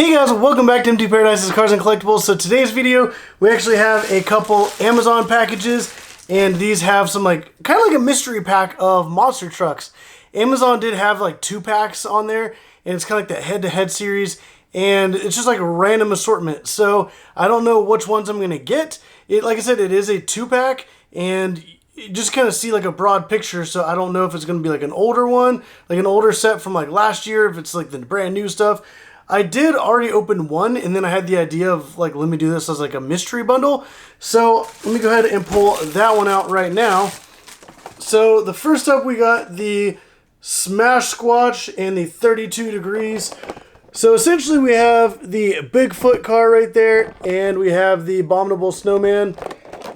Hey guys, welcome back to MT Paradise's Cars and Collectibles. So today's video, we actually have a couple Amazon packages, and these have some kind of like a mystery pack of monster trucks. Amazon did have like 2 packs on there, and it's kind of like that head-to-head series, and it's just like a random assortment. So I don't know which ones I'm going to get. Like I said, it is a 2-pack, and you just kind of see like a broad picture, so I don't know if it's going to be like an older one, like an older set from like last year, if it's like the brand new stuff. I did already open one, and then I had the idea of like, let me do this as like a mystery bundle. So let me go ahead and pull that one out right now. So the first up, we got the Smash Squatch and the 32 degrees. So essentially we have the Bigfoot car right there, and we have the Abominable Snowman,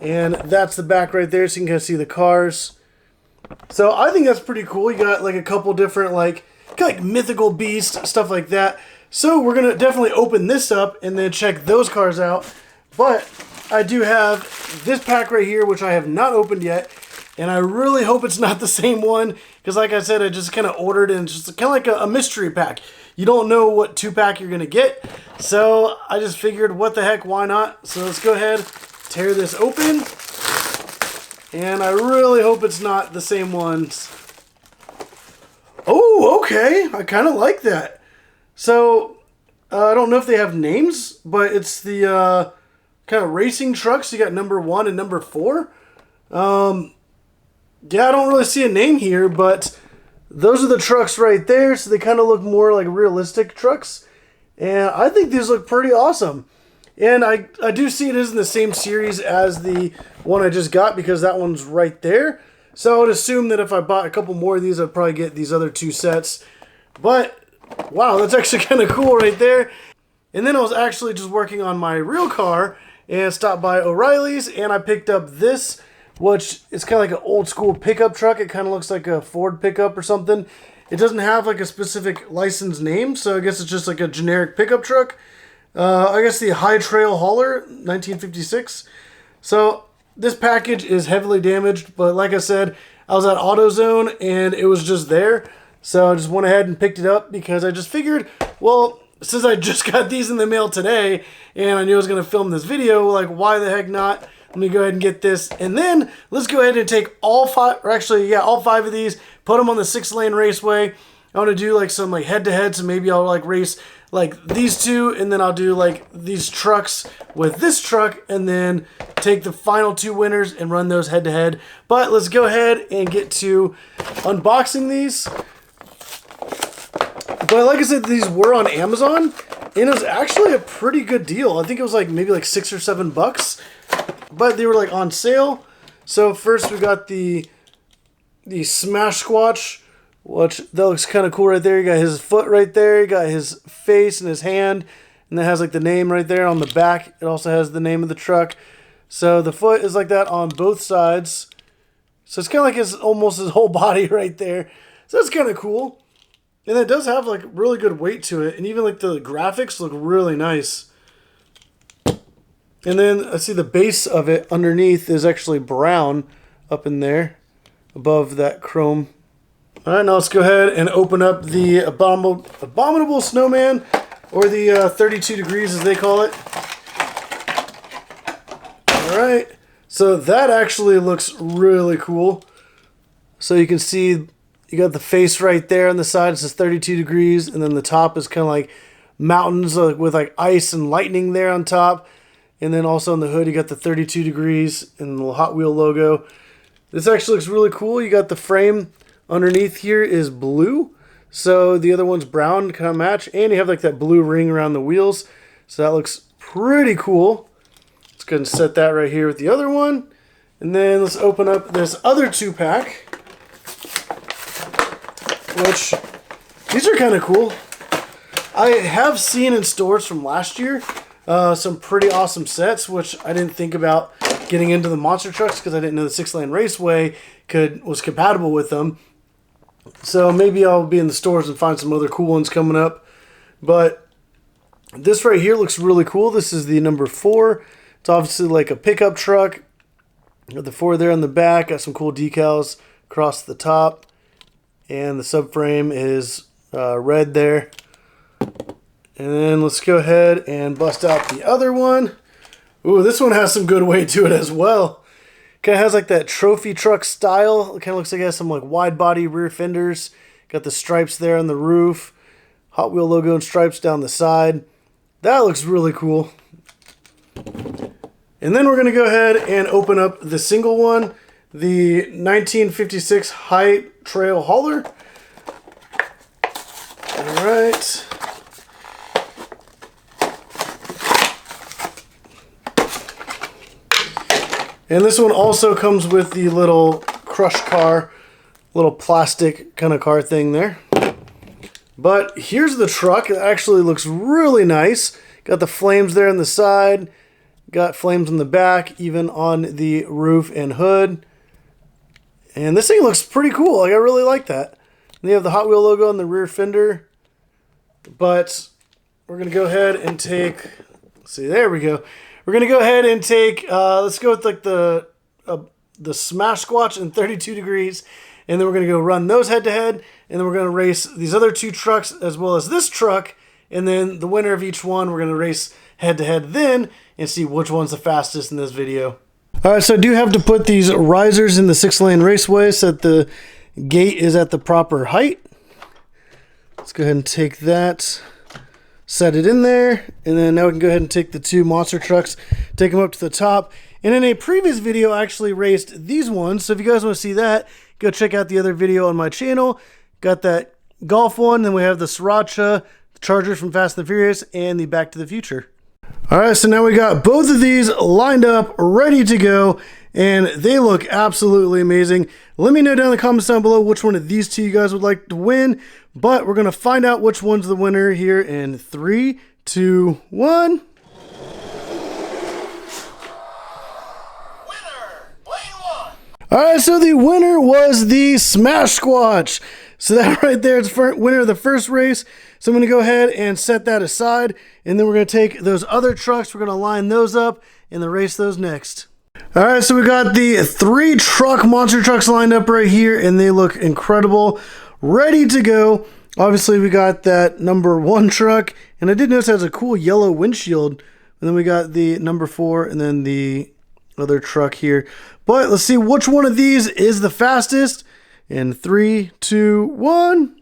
and that's the back right there, so you can kind of see the cars. So I think that's pretty cool. You got like a couple different like mythical beasts, stuff like that. So we're going to definitely open this up and then check those cars out. But I do have this pack right here, which I have not opened yet. And I really hope it's not the same one, because like I said, I just kind of ordered it, and it's just kind of like a mystery pack. You don't know what 2-pack you're going to get. So I just figured, what the heck, why not? So let's go ahead, tear this open. And I really hope it's not the same ones. Oh, okay. I kind of like that. So, I don't know if they have names, but it's the kind of racing trucks. You got number 1 and number 4. Yeah, I don't really see a name here, but those are the trucks right there. So they kind of look more like realistic trucks. And I think these look pretty awesome. And I do see it is in the same series as the one I just got, because that one's right there. So I would assume that if I bought a couple more of these, I'd probably get these other 2 sets. But wow, that's actually kind of cool right there. And then I was actually just working on my real car and stopped by O'Reilly's, and I picked up this, which is kind of like an old school pickup truck. It kind of looks like a Ford pickup or something. It doesn't have like a specific license name, so I guess it's just like a generic pickup truck. I guess the High Trail Hauler, 1956. So this package is heavily damaged, but like I said, I was at AutoZone and it was just there. So I just went ahead and picked it up, because I just figured, well, since I just got these in the mail today and I knew I was going to film this video, like, why the heck not? Let me go ahead and get this. And then let's go ahead and take all 5, or actually, yeah, all 5 of these, put them on the 6-lane Raceway. I want to do like some like head-to-head, so maybe I'll like race like these 2, and then I'll do like these trucks with this truck, and then take the final 2 winners and run those head-to-head. But let's go ahead and get to unboxing these. But like I said, these were on Amazon, and it was actually a pretty good deal. I think it was like maybe like $6 or $7, but they were like on sale. So first we got the Smash Squatch, which that looks kind of cool right there. You got his foot right there, you got his face and his hand, and it has like the name right there on the back. It also has the name of the truck. So the foot is like that on both sides. So it's kind of like almost his whole body right there. So that's kind of cool. And it does have like really good weight to it, and even like the graphics look really nice. And then I see the base of it underneath is actually brown up in there above that chrome. All right, now let's go ahead and open up the Abominable Snowman, or the 32 degrees as they call it. All right, so that actually looks really cool. So you can see you got the face right there on the side. It says 32 degrees, and then the top is kind of like mountains with like ice and lightning there on top. And then also on the hood, you got the 32 degrees and the little Hot Wheel logo. This actually looks really cool. You got the frame underneath here is blue, so the other one's brown, kind of match. And you have like that blue ring around the wheels, so that looks pretty cool. Let's go ahead and set that right here with the other one. And then let's open up this other 2-pack. Which, these are kind of cool. I have seen in stores from last year some pretty awesome sets, which I didn't think about getting into the monster trucks, because I didn't know the 6-lane Raceway was compatible with them. So maybe I'll be in the stores and find some other cool ones coming up. But this right here looks really cool. This is the number 4. It's obviously like a pickup truck. Got the 4 there on the back. Got some cool decals across the top. And the subframe is red there. And then let's go ahead and bust out the other one. Ooh, this one has some good weight to it as well. Kind of has like that trophy truck style. It kind of looks like it has some like wide body rear fenders. Got the stripes there on the roof. Hot Wheel logo and stripes down the side. That looks really cool. And then we're going to go ahead and open up the single one. The 1956 High Trail Hauler. All right. And this one also comes with the little crush car, little plastic kind of car thing there. But here's the truck. It actually looks really nice. Got the flames there on the side. Got flames on the back, even on the roof and hood. And this thing looks pretty cool. Like, I really like that. And they have the Hot Wheel logo on the rear fender. But we're going to go ahead and take... Let's see, there we go. We're going to go ahead and take... let's go with like the Smash Squatch in 32 degrees. And then we're going to go run those head-to-head. And then we're going to race these other two trucks as well as this truck. And then the winner of each one, we're going to race head-to-head then and see which one's the fastest in this video. All right, so I do have to put these risers in the 6-lane Raceway so that the gate is at the proper height. Let's go ahead and take that, set it in there, and then now we can go ahead and take the two monster trucks, take them up to the top. And in a previous video, I actually raced these ones, so if you guys want to see that, go check out the other video on my channel. Got that Golf one, then we have the Sriracha, the Charger from Fast and the Furious, and the Back to the Future. All right, so now we got both of these lined up, ready to go, and they look absolutely amazing. Let me know down in the comments down below which one of these two you guys would like to win, but we're going to find out which one's the winner here in 3, 2, 1. All right, so the winner was the Smash Squatch. So that right there is winner of the first race. So I'm going to go ahead and set that aside. And then we're going to take those other trucks. We're going to line those up and then race those next. All right, so we got the 3 truck monster trucks lined up right here. And they look incredible. Ready to go. Obviously, we got that number 1 truck. And I did notice it has a cool yellow windshield. And then we got the number 4 and then the other truck here. But let's see which one of these is the fastest. In 3, 2, 1. Winner,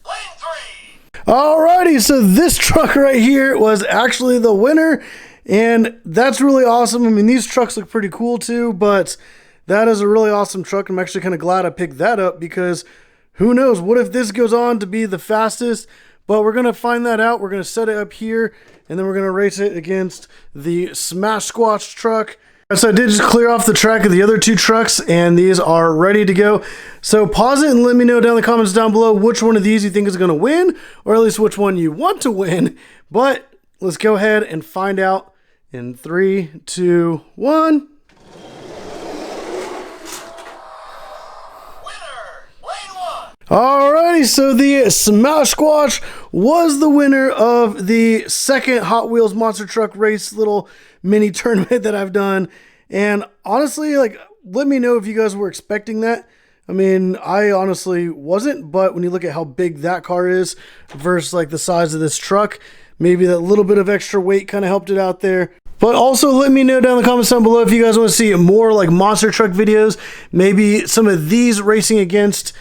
lane 3. Alrighty, so this truck right here was actually the winner. And that's really awesome. I mean, these trucks look pretty cool too, but that is a really awesome truck. I'm actually kind of glad I picked that up because who knows, what if this goes on to be the fastest? But we're going to find that out. We're going to set it up here, and then we're going to race it against the Smash Squatch truck. So I did just clear off the track of the other 2 trucks, and these are ready to go. So pause it and let me know down in the comments down below which one of these you think is going to win, or at least which one you want to win. But let's go ahead and find out in 3, 2, 1. Alrighty, so the Smash Squatch was the winner of the second Hot Wheels monster truck race little mini tournament that I've done. And honestly, like, let me know if you guys were expecting that. I mean, I honestly wasn't, but when you look at how big that car is versus like the size of this truck, maybe that little bit of extra weight kind of helped it out there. But also let me know down in the comments down below if you guys want to see more like monster truck videos, maybe some of these racing against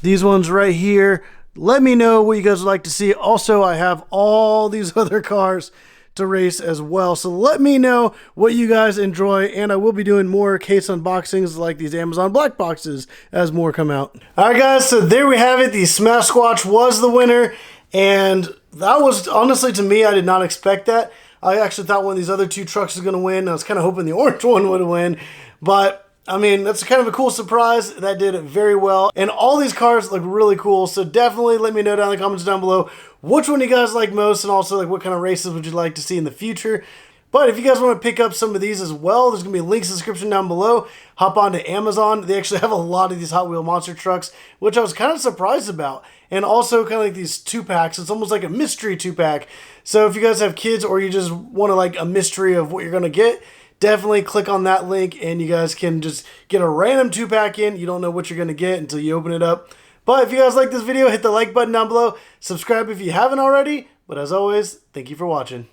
these ones right here. Let me know what you guys would like to see. Also, I have all these other cars to race as well. So let me know what you guys enjoy. And I will be doing more case unboxings like these Amazon Black boxes as more come out. All right, guys. So there we have it. The Smash Squatch was the winner. And that was, honestly, to me, I did not expect that. I actually thought one of these other 2 trucks was going to win. I was kind of hoping the orange one would win. But I mean, that's kind of a cool surprise. That did very well. And all these cars look really cool. So definitely let me know down in the comments down below which one you guys like most, and also like what kind of races would you like to see in the future. But if you guys want to pick up some of these as well, there's going to be links in the description down below. Hop on to Amazon. They actually have a lot of these Hot Wheel monster trucks, which I was kind of surprised about. And also kind of like these 2-packs. It's almost like a mystery 2-pack. So if you guys have kids or you just want to like a mystery of what you're going to get, definitely click on that link and you guys can just get a random 2-pack in. You don't know what you're going to get until you open it up. But if you guys like this video, hit the like button down below. Subscribe if you haven't already. But as always, thank you for watching.